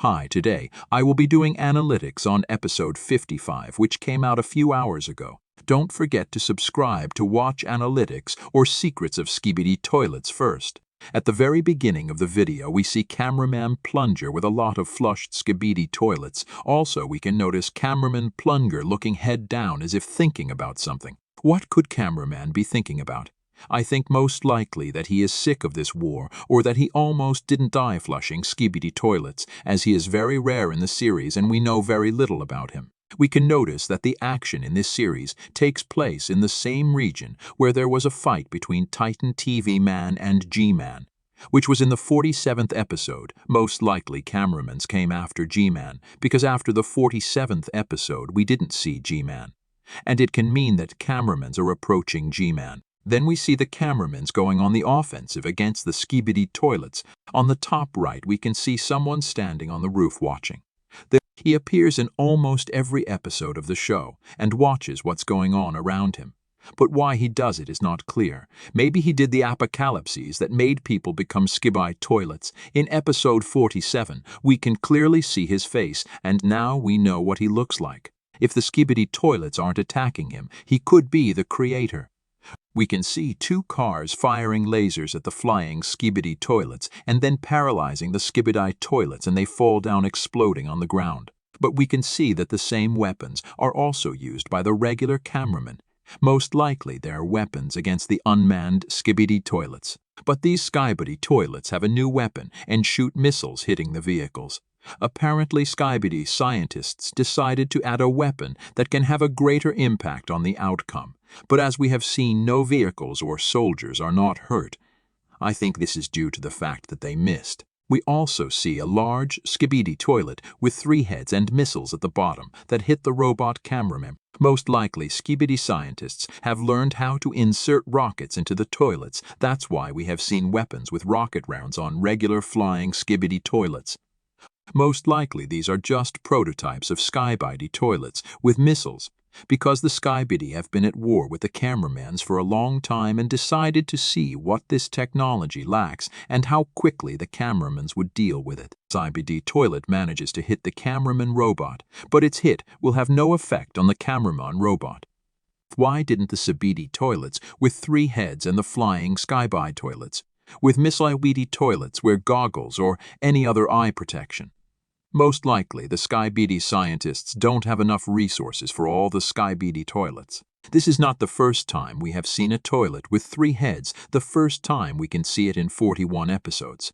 Hi, today I will be doing analytics on episode 55, which came out a few hours ago. Don't forget to subscribe to watch analytics or secrets of Skibidi Toilets first. At the very beginning of the video, we see cameraman Plunger with a lot of flushed Skibidi toilets. Also, we can notice cameraman Plunger looking head down as if thinking about something. What could cameraman be thinking about? I think most likely that he is sick of this war, or that he almost didn't die flushing Skibidi toilets, as he is very rare in the series and we know very little about him. We can notice that the action in this series takes place in the same region where there was a fight between Titan TV Man and G-Man, which was in the 47th episode. Most likely cameramans came after G-Man, because after the 47th episode we didn't see G-Man. And it can mean that cameramans are approaching G-Man. Then we see the cameramans going on the offensive against the Skibidi toilets. On the top right, we can see someone standing on the roof watching. He appears in almost every episode of the show and watches what's going on around him. But why he does it is not clear. Maybe he did the apocalypses that made people become Skibidi toilets. In episode 47, we can clearly see his face, and now we know what he looks like. If the Skibidi toilets aren't attacking him, he could be the creator. We can see two cars firing lasers at the flying Skibidi toilets and then paralyzing the Skibidi toilets, and they fall down exploding on the ground. But we can see that the same weapons are also used by the regular cameramen. Most likely they are weapons against the unmanned Skibidi toilets. But these Skibidi toilets have a new weapon and shoot missiles hitting the vehicles. Apparently Skibidi scientists decided to add a weapon that can have a greater impact on the outcome. But as we have seen, no vehicles or soldiers are not hurt. I think this is due to the fact that they missed. We also see a large Skibidi toilet with 3 heads and missiles at the bottom that hit the robot cameraman. Most likely Skibidi scientists have learned how to insert rockets into the toilets. That's why we have seen weapons with rocket rounds on regular flying Skibidi toilets. Most likely these are just prototypes of Skibidi toilets with missiles, because the Skibidi have been at war with the cameramans for a long time and decided to see what this technology lacks and how quickly the cameramans would deal with it. Skibidi toilet manages to hit the cameraman robot, but its hit will have no effect on the cameraman robot. Why didn't the Skibidi toilets with 3 heads and the flying Skibidi toilets with Skibidi toilets wear goggles or any other eye protection? Most likely, the Skibidi scientists don't have enough resources for all the Skibidi toilets. This is not the first time we have seen a toilet with 3 heads. The first time we can see it in 41 episodes.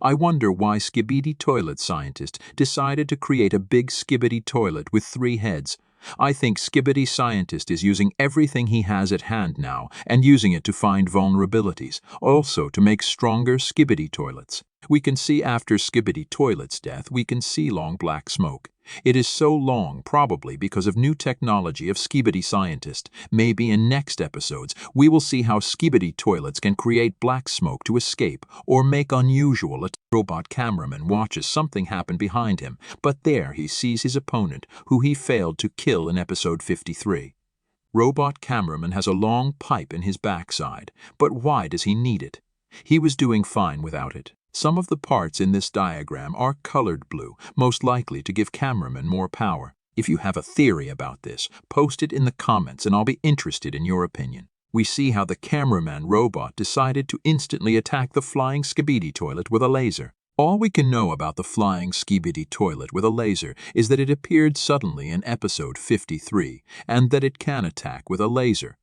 I wonder why Skibidi toilet scientists decided to create a big Skibidi toilet with 3 heads. I think Skibidi scientist is using everything he has at hand now and using it to find vulnerabilities, also to make stronger Skibidi toilets. We can see after Skibidi toilet's death, we can see long black smoke. It is so long probably because of new technology of Skibidi scientist. Maybe in next episodes we will see how Skibidi toilets can create black smoke to escape or make unusual. A robot cameraman watches something happen behind him, but there he sees his opponent, who he failed to kill in episode 53. Robot cameraman has a long pipe in his backside, but why does he need it? He was doing fine without it. Some of the parts in this diagram are colored blue, most likely to give cameramen more power. If you have a theory about this, post it in the comments and I'll be interested in your opinion. We see how the cameraman robot decided to instantly attack the flying Skibidi toilet with a laser. All we can know about the flying Skibidi toilet with a laser is that it appeared suddenly in episode 53 and that it can attack with a laser.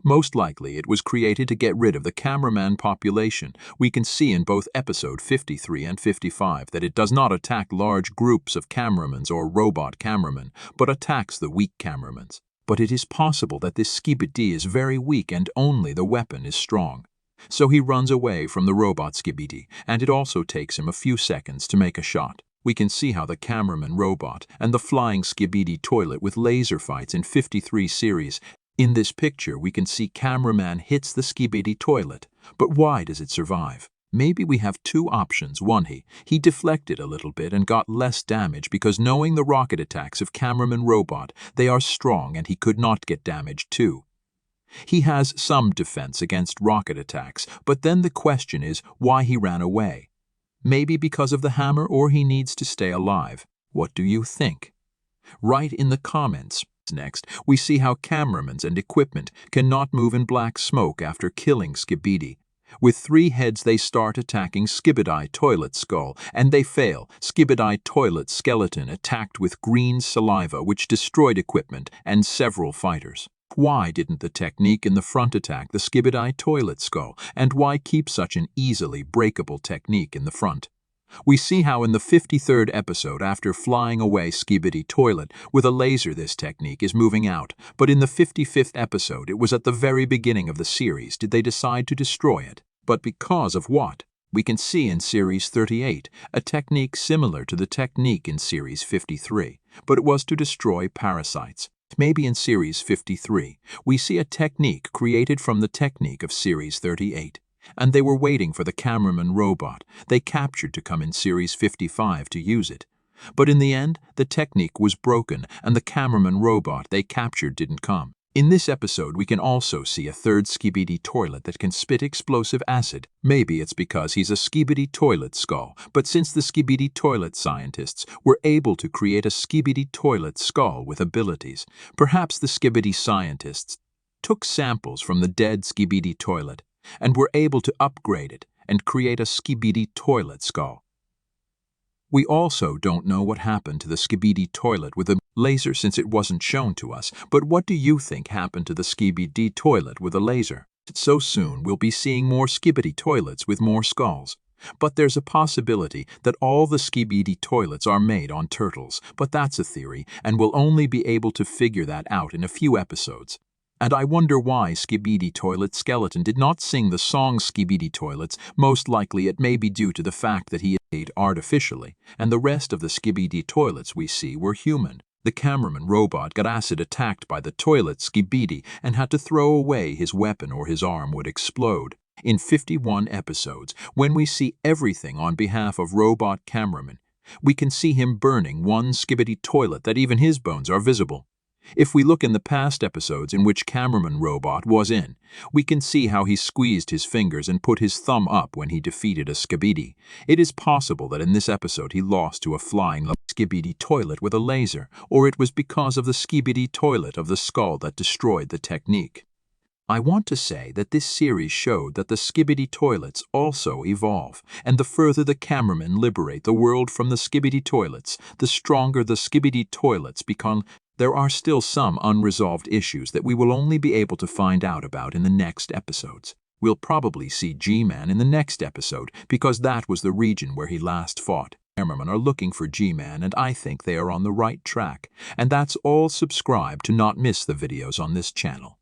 Most likely it was created to get rid of the cameraman population. We can see in both episode 53 and 55 that it does not attack large groups of cameramans or robot cameramen, but attacks the weak cameramans. But it is possible that this Skibidi is very weak and only the weapon is strong. So he runs away from the robot Skibidi, and it also takes him a few seconds to make a shot. We can see how the cameraman robot and the flying Skibidi toilet with laser fights in 53 series. In this picture, we can see cameraman hits the Skibidi toilet, but why does it survive? Maybe we have 2 options. One, he deflected a little bit and got less damage because knowing the rocket attacks of cameraman robot, they are strong and he could not get damaged too. He has some defense against rocket attacks, but then the question is why he ran away. Maybe because of the hammer, or he needs to stay alive. What do you think? Write in the comments. Next, we see how cameramen and equipment cannot move in black smoke after killing Skibidi. With 3 heads, they start attacking Skibidi Toilet skull, and they fail. Skibidi Toilet skeleton attacked with green saliva, which destroyed equipment and several fighters. Why didn't the technique in the front attack the Skibidi Toilet skull, and why keep such an easily breakable technique in the front? We see how in the 53rd episode, after flying away Skibidi Toilet with a laser, this technique is moving out, but in the 55th episode, it was at the very beginning of the series, did they decide to destroy it. But because of what? We can see in Series 38 a technique similar to the technique in Series 53, but it was to destroy parasites. Maybe in Series 53, we see a technique created from the technique of Series 38. And they were waiting for the cameraman robot they captured to come in Series 55 to use it. But in the end, the technique was broken, and the cameraman robot they captured didn't come. In this episode, we can also see a third Skibidi Toilet that can spit explosive acid. Maybe it's because he's a Skibidi Toilet skull, but since the Skibidi Toilet scientists were able to create a Skibidi Toilet skull with abilities, perhaps the Skibidi scientists took samples from the dead Skibidi Toilet and were able to upgrade it and create a Skibidi Toilet skull. We also don't know what happened to the Skibidi Toilet with a laser, since it wasn't shown to us, but what do you think happened to the Skibidi Toilet with a laser? So soon we'll be seeing more Skibidi Toilets with more skulls. But there's a possibility that all the Skibidi Toilets are made on turtles, but that's a theory, and we'll only be able to figure that out in a few episodes. And I wonder why Skibidi Toilet skeleton did not sing the song Skibidi Toilets. Most likely it may be due to the fact that he ate artificially, and the rest of the Skibidi Toilets we see were human. The cameraman robot got acid attacked by the toilet Skibidi and had to throw away his weapon or his arm would explode. In 51 episodes, when we see everything on behalf of robot cameraman, we can see him burning one Skibidi Toilet that even his bones are visible. If we look in the past episodes in which cameraman robot was in, we can see how he squeezed his fingers and put his thumb up when he defeated a Skibidi. It is possible that in this episode he lost to a flying Skibidi Toilet with a laser, or it was because of the Skibidi Toilet of the skull that destroyed the technique. I want to say that this series showed that the Skibidi Toilets also evolve, and the further the cameramen liberate the world from the Skibidi Toilets, the stronger the Skibidi Toilets become. There are still some unresolved issues that we will only be able to find out about in the next episodes. We'll probably see G-Man in the next episode, because that was the region where he last fought. Cameramen are looking for G-Man, and I think they are on the right track. And that's all. Subscribe to not miss the videos on this channel.